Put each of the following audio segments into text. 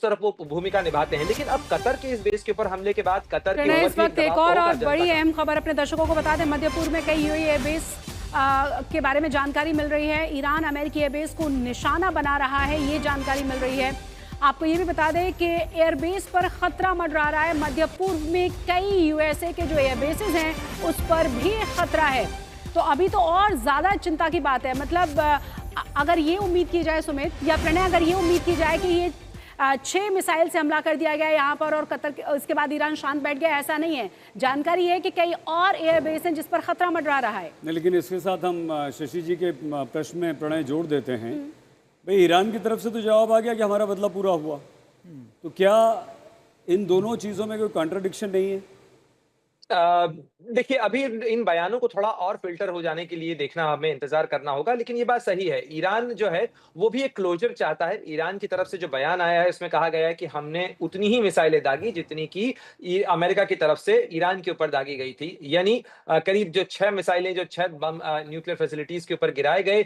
उस तरफ वो भूमिका निभाते हैं। लेकिन अब कतर के इस बेस के ऊपर हमले के बाद कतर के प्रणय, ऊपर इस भी वक्त एक दबाव तो और होगा जनता बड़ी का। अहम खबर अपने दर्शकों को बता दें। मध्य पूर्व में कई यूएई एयरबेस के बारे में जानकारी मिल रही है। ईरान अमेरिकी एयरबेस को निशाना बना रहा है, ये जानकारी मिल रही है। आपको ये भी बता दें कि एयरबेस पर खतरा मंडरा रहा है। मध्य पूर्व में कई यूएसए के जो एयरबेसेस हैं उस पर भी खतरा है। तो अभी तो और ज्यादा चिंता की बात है। मतलब अगर ये उम्मीद की जाए सुमित या प्रणय, अगर ये उम्मीद की जाए कि ये 6 मिसाइल से हमला कर दिया गया यहाँ पर और कतर उसके बाद ईरान शांत बैठ गया, ऐसा नहीं है। जानकारी है कि कई और एयरबेस हैं जिस पर खतरा मंडरा रहा है। नहीं, लेकिन इसके साथ हम शशि जी के प्रश्न में प्रणय जोड़ देते हैं। भाई, ईरान की तरफ से तो जवाब आ गया कि हमारा बदला पूरा हुआ। तो क्या इन दोनों चीज़ों में कोई कॉन्ट्रडिक्शन नहीं है? देखिए, अभी इन बयानों को थोड़ा और फ़िल्टर हो जाने के लिए देखना हमें इंतज़ार करना होगा, लेकिन ये बात सही है। ईरान जो है, वो भी एक क्लोज़र चाहता है। ईरान की तरफ से जो बयान आया है, उसमें कहा गया है कि हमने उतनी ही मिसाइलें दागी, जितनी कि अमेरिका की तरफ से ईरान के ऊपर दागी गई थी। यानी करीब जो 6 मिसाइलें, जो 6 बम न्यूक्लियर फ़ैसिलिटीज़ के ऊपर गिराए गए,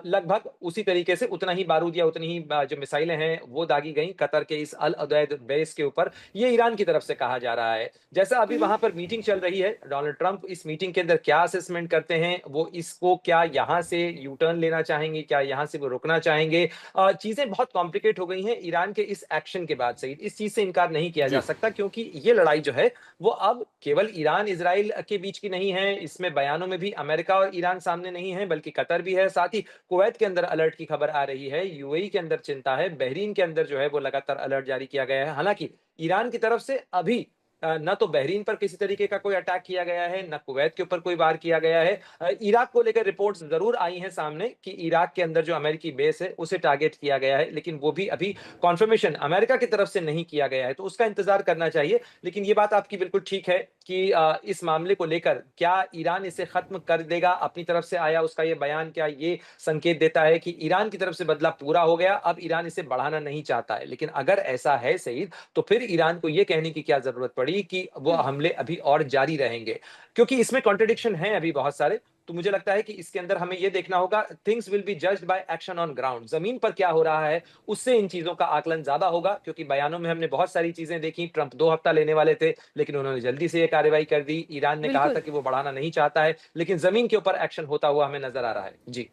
लगभग उसी तरीके से उतना ही बारूद या उतनी ही जो मिसाइलें हैं, वो दागी गईं कतर के इस अल उदैद बेस के ऊपर। ये ईरान की तरफ से कहा जा रहा है। जैसा अभी वहाँ पर मीटिंग चल रही है, डोनाल्ड ट्रंप इस मीटिंग के अंदर क्या असेसमेंट करते हैं, वो इसको क्या यहाँ से यू टर्न लेना चाहेंगे, क्या यहाँ से वो रुकना चाहेंगे। चीजें बहुत कॉम्प्लिकेट हो गई हैं ईरान के इस एक्शन के बाद से। इस चीज से इनकार नहीं किया जा जी। सकता, क्योंकि ये लड़ाई जो है वो अब केवल ईरान इजराइल के बीच की नहीं है। इसमें बयानों में भी अमेरिका और ईरान सामने नहीं है, बल्कि कतर भी है। साथ ही कुवैत के अंदर अलर्ट की खबर आ रही है, यूएई के अंदर चिंता है, बहरीन के अंदर जो है वो लगातार अलर्ट जारी किया गया है। हालांकि ईरान की तरफ से अभी न तो बहरीन पर किसी तरीके का कोई अटैक किया गया है, न कुवैत के ऊपर कोई वार किया गया है। इराक को लेकर रिपोर्ट्स जरूर आई हैं सामने कि इराक के अंदर जो अमेरिकी बेस है उसे टारगेट किया गया है, लेकिन वो भी अभी कॉन्फर्मेशन अमेरिका की तरफ से नहीं किया गया है, तो उसका इंतजार करना चाहिए। लेकिन ये बात आपकी बिल्कुल ठीक है कि इस मामले को लेकर क्या ईरान इसे खत्म कर देगा। अपनी तरफ से आया उसका ये बयान क्या ये संकेत देता है कि ईरान की तरफ से बदला पूरा हो गया, अब ईरान इसे बढ़ाना नहीं चाहता है। लेकिन अगर ऐसा है सईद, तो फिर ईरान को ये कहने की क्या जरूरत पड़ी कि वो हमले अभी और जारी रहेंगे, क्योंकि इसमें कॉन्ट्रडिक्शन है अभी बहुत सारे। तो मुझे लगता है कि इसके अंदर हमें ये देखना होगा, things will be judged by action on ground. जमीन पर क्या हो रहा है उससे इन चीजों का आकलन ज्यादा होगा, क्योंकि बयानों में हमने बहुत सारी चीजें देखी। ट्रंप 2 हफ्ता लेने वाले थे, लेकिन उन्होंने जल्दी से ये कार्रवाई कर दी। ईरान ने कहा था बिल्कुल। कि वो बढ़ाना नहीं चाहता है, लेकिन जमीन के ऊपर एक्शन होता हुआ हमें नजर आ रहा है। जी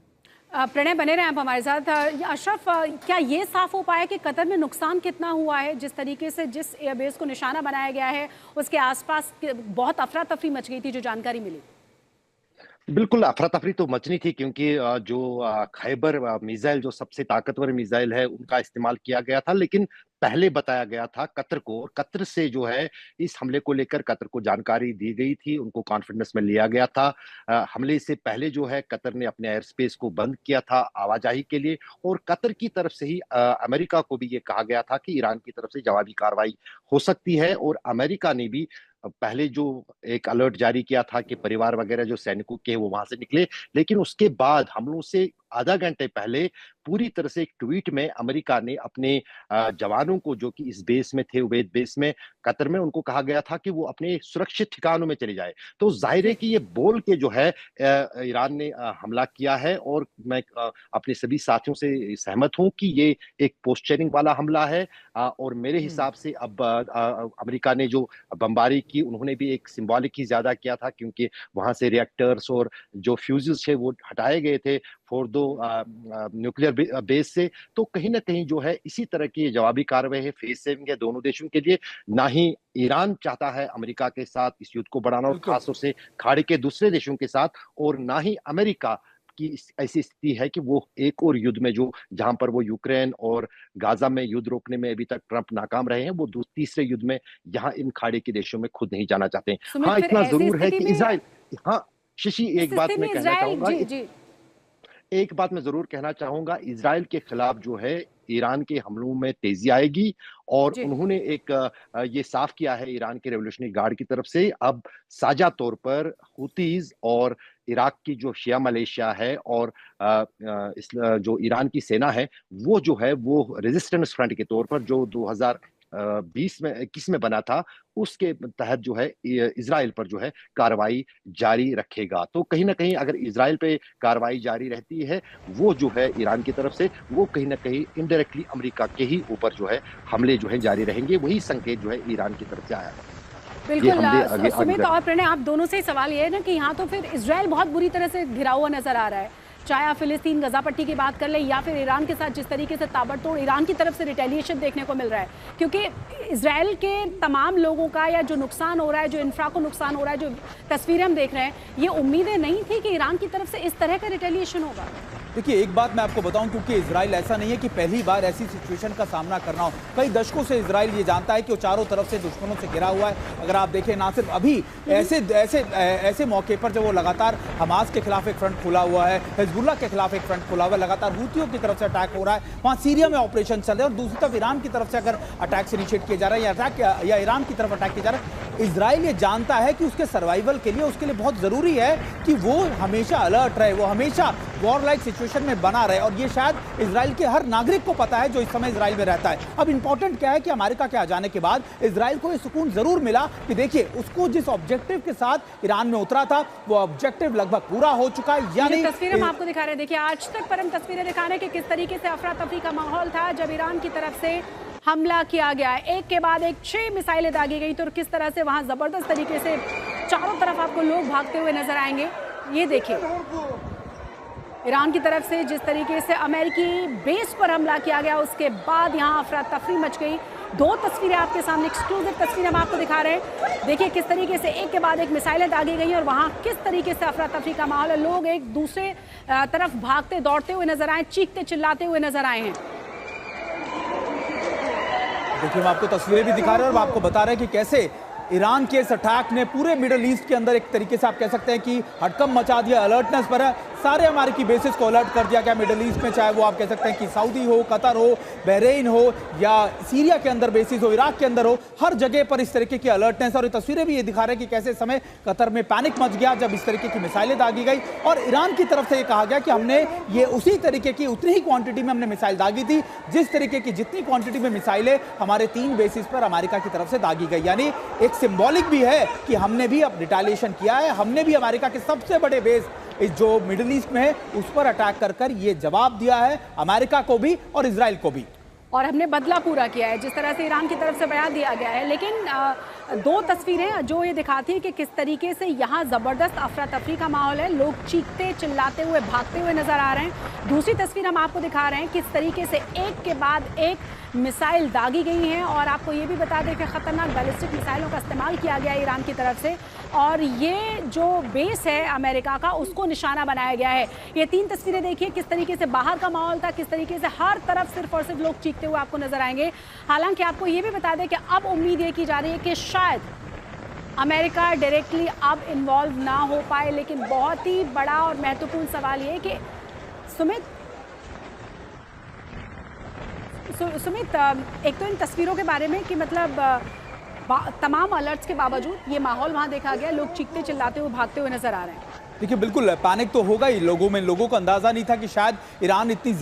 प्रणय, बने रहे आप हमारे साथ। अशरफ, क्या ये साफ हो पाया कि कतर में नुकसान कितना हुआ है? जिस तरीके से जिस एयरबेस को निशाना बनाया गया है उसके आसपास बहुत अफरा तफरी मच गई थी, जो जानकारी मिली। बिल्कुल, अफरा-तफरी तो मचनी थी क्योंकि जो खैबर मिसाइल जो सबसे ताकतवर मिसाइल है, उनका इस्तेमाल किया गया था, लेकिन पहले बताया गया था कतर को, और कतर से जो है इस हमले को लेकर कतर को जानकारी दी गई थी, उनको कॉन्फिडेंस में लिया गया था। हमले से पहले जो है कतर ने अपने एयर स्पेस को बंद किया था आवाजाही के लिए, और कतर की तरफ से ही अमेरिका को भी ये कहा गया था कि ईरान की तरफ से जवाबी कार्रवाई हो सकती है, और अमेरिका ने भी पहले जो एक अलर्ट जारी किया था कि परिवार वगैरह जो सैनिकों के वो वहां से निकले, लेकिन उसके बाद हमलों से आधा घंटे पहले पूरी तरह से एक ट्वीट में अमेरिका ने अपने जवानों को जो कि इस बेस में थे, उवैद बेस में कतर में, उनको कहा गया था कि वो अपने सुरक्षित ठिकानों में चले जाए। तो जाहिर है कि ये बोल के जो है ईरान ने हमला किया है, और मैं अपने सभी साथियों से सहमत हूं कि ये एक पोस्चरिंग वाला हमला है। और मेरे हिसाब से अब अमेरिका ने जो बमबारी की, उन्होंने भी एक सिंबॉलिक ही ज्यादा किया था, क्योंकि वहां से रिएक्टर्स और जो फ्यूजेस थे वो हटाए गए थे फोर्दो न्यूक्लियर बेस से। तो कहीं ना कहीं जो है इसी तरह की जवाबी कार्रवाई है, फेस सेविंग है दोनों देशों के लिए। ना ही ईरान चाहता है अमेरिका के साथ इस युद्ध को बढ़ाना, और बिल्कुल। खासतौर से खाड़ी के दूसरे देशों के साथ, और ना ही अमेरिका की ऐसी स्थिति है कि वो एक और युद्ध में, जो जहां पर वो यूक्रेन और गाजा में युद्ध रोकने में अभी तक ट्रंप नाकाम रहे हैं, वो तीसरे युद्ध में यहाँ इन खाड़ी के देशों में खुद नहीं जाना चाहते हैं। सुमित, हाँ, फिर इतना ऐसी जरूर है स्थिति कि में इसराइल, हाँ शशि, इस एक बात स्थिति मैं में कहना इजराइल, चाहूंगा, जी जी एक बात मैं जरूर कहना चाहूंगा, इजराइल के खिलाफ जो है ईरान के हमलों में तेजी आएगी, और जी उन्होंने एक ये साफ किया है ईरान के रेवोल्यूशनरी गार्ड की तरफ से, अब साझा तौर पर हुतीज और इराक की जो शिया मलेशिया है और जो ईरान की सेना है, वो जो है वो रेजिस्टेंस फ्रंट के तौर पर, जो 20 में 21 में बना था, उसके तहत जो है इज़राइल पर जो है कार्रवाई जारी रखेगा। तो कहीं न कहीं अगर इज़राइल पे कार्रवाई जारी रहती है, वो जो है ईरान की तरफ से, वो कहीं न कहीं इनडायरेक्टली अमेरिका के ही ऊपर जो है हमले जो है जारी रहेंगे। वही संकेत जो है ईरान की तरफ से आया है। ये बिल्कुल हमले आगे आगे सुमित और प्रणय, आप दोनों से ही सवाल ये है ना कि यहाँ तो फिर इजराइल बहुत बुरी तरह से घिरा हुआ नजर आ रहा है, चाहे आप फिलिस्तीन गजा पट्टी की बात कर ले या फिर ईरान के साथ जिस तरीके से ताबड़तोड़ ईरान की तरफ से रिटेलिएशन देखने को मिल रहा है, क्योंकि इजराइल के तमाम लोगों का या जो नुकसान हो रहा है, जो इंफ्रा को नुकसान हो रहा है, जो तस्वीरें हम देख रहे हैं, ये उम्मीदें नहीं थी कि ईरान की तरफ से इस तरह का रिटेलिएशन होगा। देखिए, एक बात मैं आपको बताऊं, क्योंकि इजराइल ऐसा नहीं है कि पहली बार ऐसी सिचुएशन का सामना करना हो। कई दशकों से इजराइल ये जानता है कि वो चारों तरफ से दुश्मनों से घिरा हुआ है। अगर आप देखें, ना सिर्फ अभी ऐसे मौके पर जब वो लगातार हमास के खिलाफ एक फ्रंट खुला हुआ है, हिजबुल्लाह के खिलाफ एक फ्रंट खुला हुआ है, लगातार हूतियों की तरफ से अटैक हो रहा है, वहाँ सीरिया में ऑपरेशन चल रहे हैं, और दूसरी तरफ ईरान की तरफ से अगर अटैक इनिशिएट किया जा रहा है या ईरान की तरफ अटैक किया जा रहा है, इजराइल ये जानता है कि उसके सर्वाइवल के लिए, उसके लिए बहुत जरूरी है कि वो हमेशा अलर्ट रहे, वो हमेशा वॉर लाइक सिचुएशन में बना रहे। और ये शायद इजराइल के हर नागरिक को पता है जो इस समय इजराइल में रहता है। अब इंपॉर्टेंट क्या है कि अमेरिका के आ जाने के बाद इजराइल को ये सुकून जरूर मिला कि देखिए, उसको जिस ऑब्जेक्टिव के साथ ईरान में उतरा था, वो ऑब्जेक्टिव लगभग पूरा हो चुका है। यानी तस्वीरें हम आपको दिखा रहे हैं, देखिए आज तक पर हम तस्वीरें दिखा रहे हैं कि किस तरीके से अफरा तफरी का माहौल था जब ईरान की तरफ से हमला किया गया, एक के बाद एक 6 मिसाइलें दागी गई, तो किस तरह से वहां जबरदस्त तरीके से चारों तरफ आपको लोग भागते हुए नजर आएंगे। ये देखिए, ईरान की तरफ से जिस तरीके से अमेरिकी बेस पर हमला किया गया, उसके बाद यहाँ अफरा तफरी मच गई। 2 तस्वीरें आपके सामने, एक्सक्लूसिव तस्वीरें हम आपको दिखा रहे हैं। देखिए किस तरीके से एक के बाद एक मिसाइलें दागी गई और वहाँ किस तरीके से अफरा तफरी का माहौल है। लोग एक दूसरे तरफ भागते दौड़ते हुए नजर आए, चीखते चिल्लाते हुए नजर आए हैं। देखिए, हम आपको तस्वीरें भी दिखा रहे हैं और आपको बता रहे हैं कि कैसे ईरान के इस अटैक ने पूरे मिडल ईस्ट के अंदर एक तरीके से आप कह सकते हैं कि हड़कंप मचा दिया, अलर्टनेस पर है। सारे अमेरिकी बेसिस को अलर्ट कर दिया गया मिडल ईस्ट में, चाहे वो आप कह सकते हैं कि सऊदी हो, कतर हो, बहरीन हो, या सीरिया के अंदर बेसिस हो, इराक के अंदर हो, हर जगह पर इस तरीके की अलर्टनेस। और ये तस्वीरें भी ये दिखा रहे हैं कि कैसे समय कतर में पैनिक मच गया जब इस तरीके की मिसाइलें दागी गई। और ईरान की तरफ से ये कहा गया कि हमने ये उसी तरीके की, उतनी ही क्वांटिटी में हमने मिसाइल दागी थी जिस तरीके की, जितनी क्वांटिटी में मिसाइलें हमारे 3 बेसिस पर अमेरिका की तरफ से दागी गई। यानी एक सिंबॉलिक भी है कि हमने भी अब रिटेलिएशन किया है, हमने भी अमेरिका के सबसे बड़े बेस जो मिडिल ईस्ट में है उस पर अटैक कर ये जवाब दिया है, अमेरिका को भी और इजराइल को भी। और हमने बदला पूरा किया है, जिस तरह से ईरान की तरफ से बयान दिया गया है। लेकिन 2 तस्वीरें जो ये दिखाती है कि किस तरीके से यहाँ ज़बरदस्त अफरा तफरी का माहौल है, लोग चीखते चिल्लाते हुए भागते हुए नजर आ रहे हैं। दूसरी तस्वीर हम आपको दिखा रहे हैं किस तरीके से एक के बाद एक मिसाइल दागी गई हैं। और आपको ये भी बता दें कि ख़तरनाक बैलिस्टिक मिसाइलों का इस्तेमाल किया गया ईरान की तरफ से, और ये जो बेस है अमेरिका का, उसको निशाना बनाया गया है। ये 3 तस्वीरें देखिए किस तरीके से बाहर का माहौल था, किस तरीके से हर तरफ सिर्फ और सिर्फ लोग चीखते हुए आपको नजर आएंगे। हालांकि आपको ये भी बता दें कि अब उम्मीद ये की जा रही है कि शायद अमेरिका डायरेक्टली अब इन्वॉल्व ना हो पाए। लेकिन बहुत ही बड़ा और महत्वपूर्ण सवाल ये है कि सुमित, एक तो इन तस्वीरों के बारे में कि मतलब तमाम अलर्ट्स के बावजूद ये माहौल वहाँ देखा गया, लोग चीखते चिल्लाते हुए भागते हुए नजर आ रहे हैं। देखिए, बिल्कुल पैनिक तो होगा ही लोगों में। लोगों को अंदाजा नहीं था कि शायद ईरान इतनी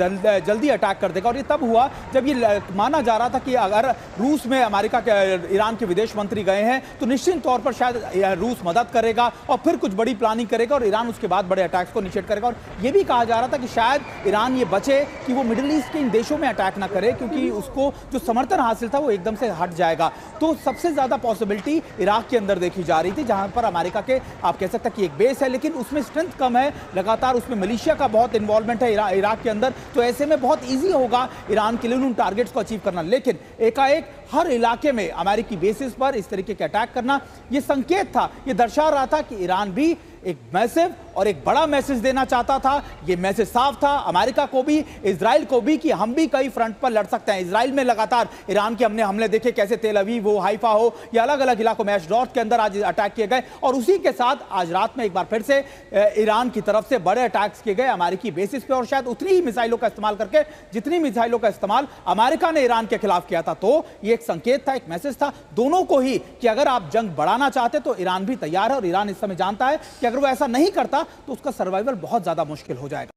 जल्दी अटैक कर देगा। और ये तब हुआ जब ये माना जा रहा था कि अगर रूस में अमेरिका के, ईरान के विदेश मंत्री गए हैं तो निश्चित तौर पर शायद रूस मदद करेगा और फिर कुछ बड़ी प्लानिंग करेगा और ईरान उसके बाद बड़े अटैक्स को इनिशिएट करेगा। और ये भी कहा जा रहा था कि शायद ईरान ये बचे कि वो मिडिल ईस्ट के इन देशों में अटैक ना करे, क्योंकि उसको जो समर्थन हासिल था वो एकदम से हट जाएगा। तो सबसे ज्यादा पॉसिबिलिटी इराक के अंदर देखी जा रही थी, जहां पर अमेरिका के आप कह सकते हैं कि एक बेस है, लेकिन उसमें स्ट्रेंथ कम है, लगातार उसमें मलेशिया का बहुत इन्वॉल्वमेंट है इराक के अंदर। तो ऐसे में बहुत इजी होगा ईरान के लिए उन टारगेट्स को अचीव करना। लेकिन एकाएक हर इलाके में अमेरिकी बेसिस पर इस तरीके के अटैक करना, यह संकेत था, यह दर्शा रहा था कि ईरान भी एक मैसिव और एक बड़ा मैसेज देना चाहता था। यह मैसेज साफ था अमेरिका को भी, इजराइल को भी, कि हम भी कई फ्रंट पर लड़ सकते हैं। इजराइल में लगातार ईरान के हमने हमले देखे, कैसे तेल अवीव हो, हाइफा हो, या अलग अलग इलाकों में एशडोद के अंदर आज अटैक किए गए। और उसी के साथ आज रात में एक बार फिर से ईरान की तरफ से बड़े अटैक्स किए गए अमेरिकी बेसिस पे, और शायद उतनी ही मिसाइलों का इस्तेमाल करके जितनी मिसाइलों का इस्तेमाल अमेरिका ने ईरान के खिलाफ किया था। तो ये एक संकेत था, एक मैसेज था दोनों को ही कि अगर आप जंग बढ़ाना चाहते तो ईरान भी तैयार है, और ईरान इस समय जानता है कि अगर वो ऐसा नहीं करता तो उसका सर्वाइवल बहुत ज्यादा मुश्किल हो जाएगा।